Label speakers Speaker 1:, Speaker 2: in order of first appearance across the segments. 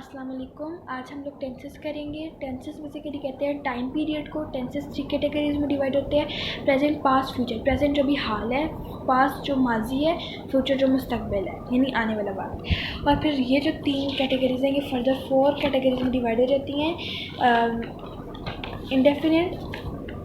Speaker 1: अस्सलाम वालेकुम। आज हम लोग टेंसेस करेंगे। टेंसेस बेसिकली कहते हैं टाइम पीरियड को। टेंसेस 3 कैटेगरीज में डिवाइड होते हैं, प्रेजेंट, पास्ट, फ्यूचर। प्रेजेंट जो भी हाल है, पास्ट जो माजी है, फ्यूचर जो मुस्तकबिल है यानी आने वाला वक्त। और फिर ये जो 3 कैटेगरीज हैं ये फर्दर 4 कैटेगरीज में डिवाइड हो जाती हैं, indefinite,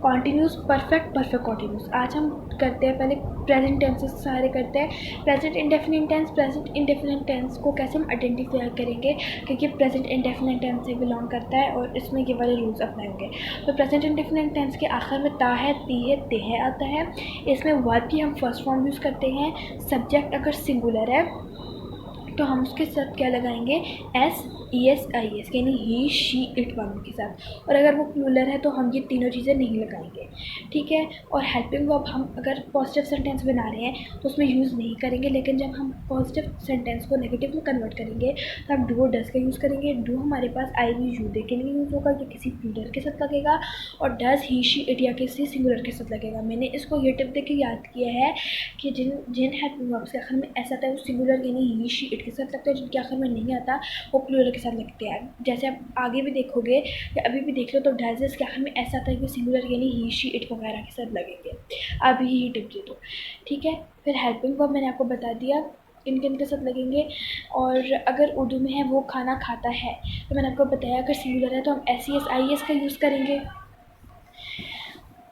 Speaker 1: continuous, perfect, perfect continuous. आज हम करते हैं पहले प्रेजेंट टेंसेस सारे करते हैं। Present indefinite tense, present indefinite tense को कैसे हम आइडेंटिफाई करेंगे, क्योंकि प्रेजेंट इंडेफिनिट टेंस से बिलोंग करता है और इसमें ये वाले रूल्स अप्लाई होंगे। तो प्रेजेंट इंडेफिनिट टेंस के आखिर में ता है, ती है, ते है आता है। इसमें वर्ब की हम फर्स्ट फॉर्म यूज़ करते हैं। सब्जेक्ट अगर सिंगुलर है तो हम उसके साथ क्या लगाएंगे, S, E S, I S, यानी ही, शी, इट वालों के साथ। और अगर वो प्लूरल है तो हम ये तीनों चीज़ें नहीं लगाएंगे, ठीक है। और हेल्पिंग वर्ब हम अगर पॉजिटिव सेंटेंस बना रहे हैं तो उसमें यूज़ नहीं करेंगे, लेकिन जब हम पॉजिटिव सेंटेंस को नेगेटिव में कन्वर्ट करेंगे तो हम डू और डज का यूज़ करेंगे। डू हमारे पास आई वी यू दे के लिए यूज़ होगा, ये किसी प्लूरल के साथ लगेगा। और डज ही, शी, इट या किसी सिंगुलर के साथ लगेगा। मैंने इसको ये टिप देके याद किया है कि जिन हेल्पिंग वर्ब्स के आखिर में ऐसा आता है वो सिंगुलर यानी ही, शी, इट के साथ लगता है, जिनके आखिर में नहीं आता वो प्लूरल के साथ लगते हैं। जैसे आप आगे भी देखोगे या अभी भी देख लो तो डजेस के आखिर में ऐसा आता है कि सिंगुलर यानी ही, शी, इट वगैरह के साथ लगेंगे। अभी ही टिप दे दो, ठीक है। फिर हेल्पिंग वर्ब मैंने आपको बता दिया किन किन के साथ लगेंगे। और अगर उर्दू में है वो खाना खाता है तो मैंने आपको बताया अगर सिंगुलर है तो हम S, E S, I S का यूज़ करेंगे,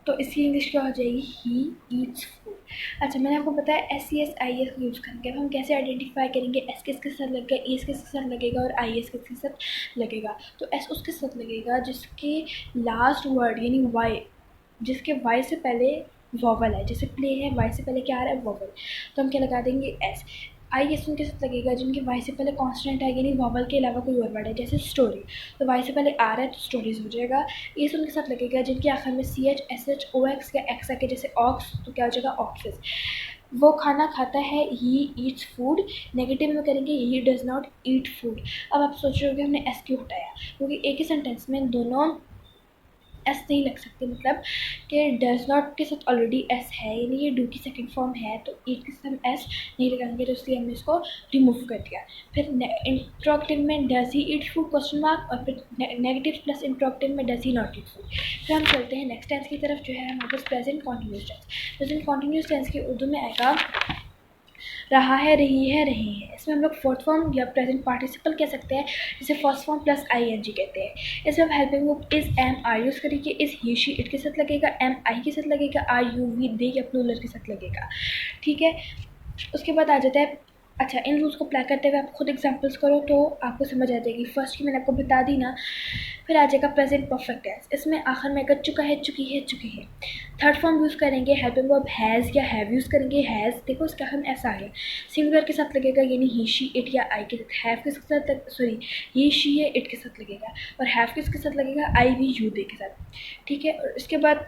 Speaker 1: तो इसकी इंग्लिश क्या हो जाएगी, ही ईट्स फूड। अच्छा, मैंने आपको बताया S, C, S, I S use करेंगे। अब हम कैसे आइडेंटिफाई करेंगे एस किसके साथ लगेगा, ई एस किसके साथ लगेगा और आई एस किसके साथ लगेगा। तो एस उसके साथ लगेगा जिसके लास्ट वर्ड यानी वाई, जिसके वाई से पहले वॉवल है। जैसे प्ले है, वाई से पहले क्या आ रहा है, वॉवल, तो हम क्या लगा देंगे, एस। आई एस उनके साथ लगेगा जिनके वाई से पहले कॉन्स्टेंट है यानी वॉवल के अलावा कोई और वर्ड है। जैसे स्टोरी, तो वाई से पहले आ रहा है तो स्टोरीज हो जाएगा। एस उनके साथ लगेगा जिनके आखिर में सी एच, एस एच, ओ एक्स या एक्स आके, जैसे ऑक्स, तो क्या हो जाएगा, ऑक्सेस। वो खाना खाता है, ही ईट्स फूड। नेगेटिव में करेंगे, he does not eat food. अब आप सोच रहे हो कि हमने एस क्यों हटाया, क्योंकि एक ही सेंटेंस में दोनों एस नहीं लग सकते, मतलब कि डज नॉट के साथ ऑलरेडी एस है यानी ये डू की सेकंड फॉर्म है, तो ईट के साथ हम एस नहीं लगाएंगे, तो इसलिए हमने इसको रिमूव कर दिया। फिर इंट्रोगेटिव में does he eat food question mark, और फिर नेगेटिव प्लस इंट्रोगेटिव में does he not eat food. फिर हम चलते हैं नेक्स्ट टेंस की तरफ, जो है हमारे पास present continuous tense. Present continuous tense की उर्दू में आएगा रहा है, रही है, रहे हैं। इसमें हम लोग फोर्थ फॉर्म या प्रेजेंट पार्टिसिपल कह सकते हैं, जिसे first form plus I N G कहते हैं। इसमें हम helping verb is, am, are use करेंगे। इज ही, शी, इट के साथ लगेगा, एम आई के साथ लगेगा, आर यू वी दे या प्लूरल के साथ लगेगा, ठीक है। उसके बाद आ जाता है, अच्छा, इन रूल्स को अप्लाई करते हुए आप खुद एग्जांपल्स करो तो आपको समझ आ जाएगी। फर्स्ट की मैंने आपको बता दी ना। फिर आ जाएगा प्रेजेंट परफेक्ट टेंस। इसमें आखिर में अगर चुका है, चुकी है, चुकी है। थर्ड फॉर्म यूज़ करेंगे, हेल्पिंग वर्ब हैज़ या हैव यूज़ करेंगे। हैज़ देखो इसका हम ऐसा आ गया, सिंगुलर के साथ लगेगा यानी ही, शी, इट या आई के साथ। हैव किसके साथ, सॉरी, ही, शी है, इट के साथ लगेगा। और हैव किसके साथ लगेगा, आई वी यू दे के साथ, ठीक है। और इसके बाद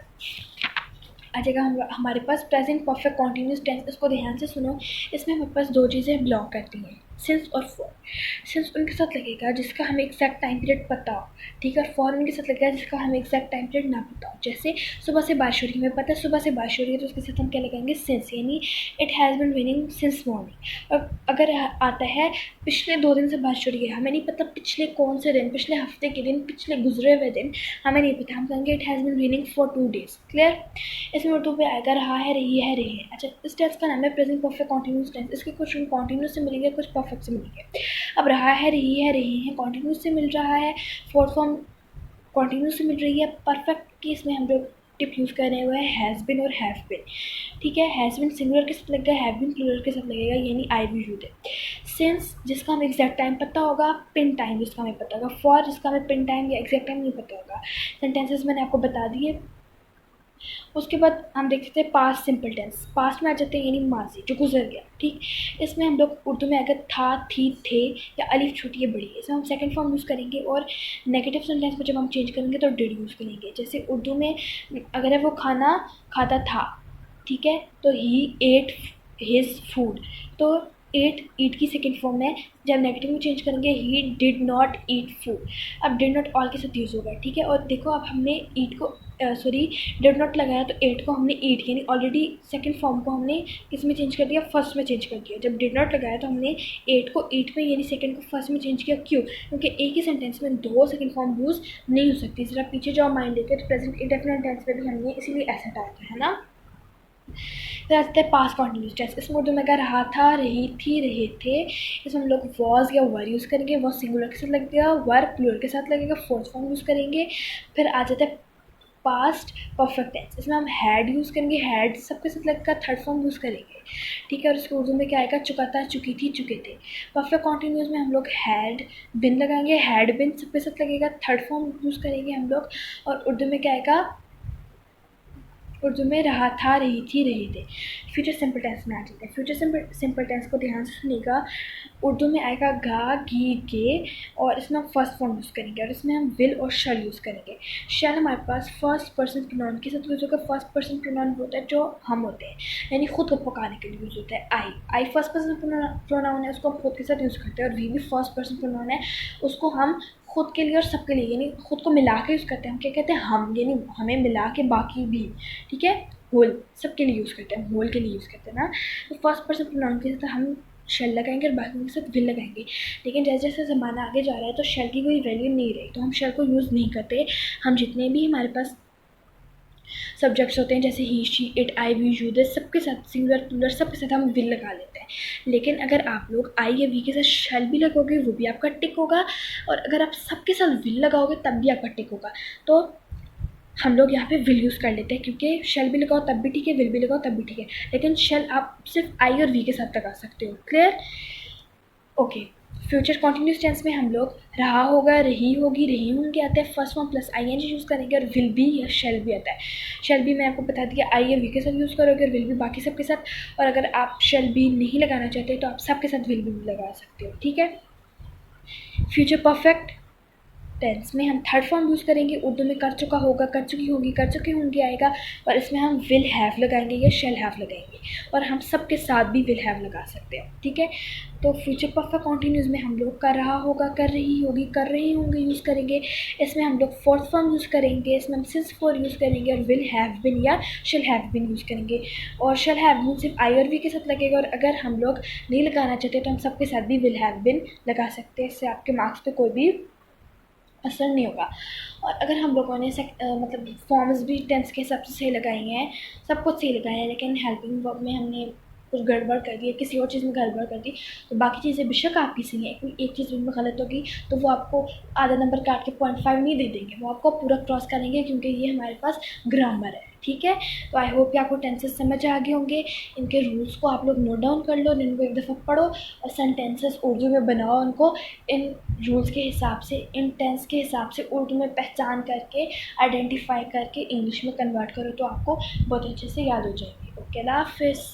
Speaker 1: आ जाएगा हमारे पास प्रेजेंट परफेक्ट कॉन्टीन्यूस टेंस। इसको ध्यान से सुनो, इसमें हमारे पास 2 चीज़ें बिलोंग करती हैं, सिंस और फॉर। सिंस उनके साथ लगेगा जिसका हमें एग्जैक्ट टाइम पीरियड पता हो, ठीक है। फॉर उनके साथ लगेगा जिसका हमें एग्जैक्ट टाइम पीरियड ना पता हो। जैसे सुबह से बारिश हो रही है, हमें पता है सुबह से बारिश हो रही है, तो उसके साथ हम क्या लगाएंगे, सिंस, यानी it has been raining since morning. और अगर आता है पिछले 2 दिन से बारिश हो रही है, हमें नहीं पता पिछले कौन से दिन, पिछले हफ्ते के दिन, पिछले गुजरे हुए दिन हमें नहीं पता, हम कहेंगे it has been raining for 2 days। Clear. इसमें उर्दू पे आएगा रहा है, रही है, रहे हैं। अच्छा, इस टेंस का नाम है प्रेजेंट परफेक्ट कॉन्टीन्यूस टेंस। इसके कुछ कॉन्टीन्यूस से मिलेंगे, कुछ परफेक्ट से मिलेंगे। अब रहा है, रही है, रहे हैं कॉन्टीन्यूस से मिल रहा है, फोर्थ फॉर्म कॉन्टीन्यूस से मिल रही है। परफेक्ट की इसमें हम लोग टिप यूज़ कर रहे हुए हैं हैज़ बिन और हैव बिन, ठीक है। हैज़ बिन सिंगुलर के साथ लगेगा, हैव बिन प्लूरल के साथ लगेगा यानी आई वी यू दे। सिंस जिसका हमें एग्जैक्ट टाइम पता होगा, पिन टाइम जिसका हमें पता होगा, फॉर जिसका हमें पिन टाइम या एग्जैक्ट टाइम नहीं पता होगा। सेंटेंसेस मैंने आपको बता दिए। उसके बाद हम देख सकते हैं पास्ट सिंपल टेंस। पास्ट में आ जाते हैं यानी माजी, जो गुजर गया, ठीक। इसमें हम लोग उर्दू में अगर था, थी, थे या अलिफ छोटी है, बड़ी है, इसमें हम सेकंड फॉर्म यूज़ करेंगे। और नेगेटिव सेंटेंस में जब हम चेंज करेंगे तो डिड यूज़ करेंगे। जैसे उर्दू में अगर है वो खाना खाता था, ठीक है, तो ही एट हिज फूड, तो एट ईट की सेकेंड फॉर्म है, जब नेगेटिव में चेंज करेंगे he did not eat food. अब डिड नॉट ऑल के साथ यूज़ होगा, ठीक है। और देखो अब हमने ईट को सॉरी डिड नॉट लगाया तो एट को हमने ईट यानी ऑलरेडी सेकंड फॉर्म को हमने किस में चेंज कर दिया, फर्स्ट में चेंज कर दिया। जब डिड नॉट लगाया तो हमने एट को ईट में यानी सेकंड को फर्स्ट में चेंज किया। क्यों? क्योंकि एक ही सेंटेंस में दो सेकंड फॉर्म यूज़ नहीं हो सकती। जरा पीछे जाओ माइंड लेकर, तो प्रेजेंट इंडेफिनिट टेंस में भी हमने इसीलिए ऐसा टाइप है ना। फिर आते हैं पास्ट कॉन्टिन्यूस टेंस। इसमें उर्दू में क्या रहा था, रही थी, रहे थे। इसमें हम लोग वॉज या वर यूज़ करेंगे। वॉज सिंगुलर के साथ लगेगा, वर प्लूरल के साथ लगेगा, फोर्थ फॉर्म यूज़ करेंगे। फिर आ जाता है पास्ट परफेक्ट टेंस। इसमें हम हैड यूज़ करेंगे, हैड सबके साथ लगेगा, थर्ड फॉर्म यूज़ करेंगे, ठीक है। और इसको उर्दू में क्या आएगा, चुका था, चुकी थी, चुके थे। परफेक्ट कॉन्टिन्यूस में हम लोग हैड बिन लगाएंगे, हैड बिन सबके साथ लगेगा, थर्ड फॉर्म यूज़ करेंगे हम लोग। और उर्दू में क्या आएगा, उर्दू में रहा था, रही थी, रहे थे। फ्यूचर सिंपल टेंस में आ जाते हैं। फ्यूचर सिंपल टेंस को ध्यान से सुनिएगा। उर्दू में आएगा गा, गी, गे, और इसमें हम फर्स्ट फॉर्म यूज़ करेंगे। और इसमें हम विल और शैल यूज़ करेंगे। शैल हमारे पास फर्स्ट पर्सन प्रोनाउन के साथ यूज़ होगा। फर्स्ट पर्सन प्रोनाउन होता है जो हम होते हैं, यानी खुद को पुकारने के लिए यूज़ होता है। आई फर्स्ट पर्सन प्रोनाउन है, उसको हम खुद के साथ यूज़ करते हैं। और वी भी फर्स्ट पर्सन प्रोनाउन है, उसको हम खुद के लिए और सबके लिए यानी खुद को मिला के यूज़ करते हैं। हम क्या कहते हैं, हम, यानी हमें मिला के बाकी भी, ठीक है, होल सबके लिए यूज़ करते हैं, होल के लिए यूज़ करते हैं ना। तो फर्स्ट पर्सन प्रोनाउन के साथ हम शेल लगाएंगे और बाकी के साथ विल लगाएंगे। लेकिन जैसे जैसे ज़माना आगे जा रहा है तो शेल की कोई वैल्यू नहीं रही, तो हम शेल को यूज़ नहीं करते। हम जितने भी हमारे पास सब्जेक्ट्स होते हैं जैसे he, she, it, I, we, you, this, सबके साथ सिंगुलर प्लूरल सबके साथ हम विल लगा लेते हैं। लेकिन अगर आप लोग आई या वी के साथ शेल भी लगाओगे वो भी आपका टिक होगा, और अगर आप सबके साथ विल लगाओगे तब भी आपका टिक होगा। तो हम लोग यहाँ पे विल यूज़ कर लेते हैं, क्योंकि शेल भी लगाओ तब भी ठीक है, विल भी लगाओ तब भी ठीक है। लेकिन शेल आप सिर्फ आई और वी के साथ लगा सकते हो। Clear? Okay. Future continuous tense में हम लोग रहा होगा, रही होगी, रही होंगे आते हैं, first form plus I N G use करेंगे। और विल बी या शेल भी आता है। शेल बी मैं आपको बता दिया, आई या वी के साथ यूज़ करोगे, और विल बी बाकी सबके साथ। और अगर आप शेल बी नहीं लगाना चाहते तो आप सबके साथ विल बी लगा सकते हो, ठीक है। फ्यूचर परफेक्ट टेंस में हम थर्ड फॉर्म यूज़ करेंगे। उर्दू में कर चुका होगा, कर चुकी होगी, कर चुके होंगे आएगा, और इसमें हम विल हैव लगाएंगे या शेल हैव लगाएंगे। और हम सबके साथ भी विल हैव लगा सकते हैं, ठीक है। तो फ्यूचर परफेक्ट कॉन्टिन्यूस में हम लोग कर रहा होगा, कर रही होगी, कर रहे होंगे यूज़ करेंगे। इसमें हम लोग फोर्थ फॉर्म यूज़ करेंगे, इसमें हम सिंस फॉर यूज़ करेंगे, और विल हैव बिन या शेल हैव बिन यूज़ करेंगे। और शेल हैव बिन सिर्फ आई और वी के साथ लगेगा, और अगर हम लोग नहीं लगाना चाहते तो हम सबके साथ भी विल हैव बिन लगा सकते हैं। इससे आपके मार्क्स पे कोई भी असर नहीं होगा। और अगर हम लोगों ने मतलब फॉर्म्स भी टेंस के हिसाब से सही लगाई हैं, सब कुछ सही लगाया है, लेकिन हेल्पिंग वर्ब में हमने कुछ गड़बड़ कर दी है, किसी और चीज़ में गड़बड़ कर दी, तो बाकी चीज़ें बेशक आपकी सही हैं, एक चीज़ में गलत होगी तो वो आपको आधा नंबर काट के 0.5 नहीं दे देंगे, वो आपको पूरा क्रॉस करेंगे, क्योंकि ये हमारे पास ग्रामर है, ठीक है। तो आई होप कि आपको टेंसेस समझ आ गए होंगे। इनके रूल्स को आप लोग नोट डाउन कर लो, इनको एक दफ़ा पढ़ो और सेंटेंसेस उर्दू में बनाओ, उनको इन रूल्स के हिसाब से, इन टेंस के हिसाब से उर्दू में पहचान करके, आइडेंटिफाई करके इंग्लिश में कन्वर्ट करो, तो आपको बहुत अच्छे से याद हो जाएंगे। ओके, अल्लाह हाफिज़।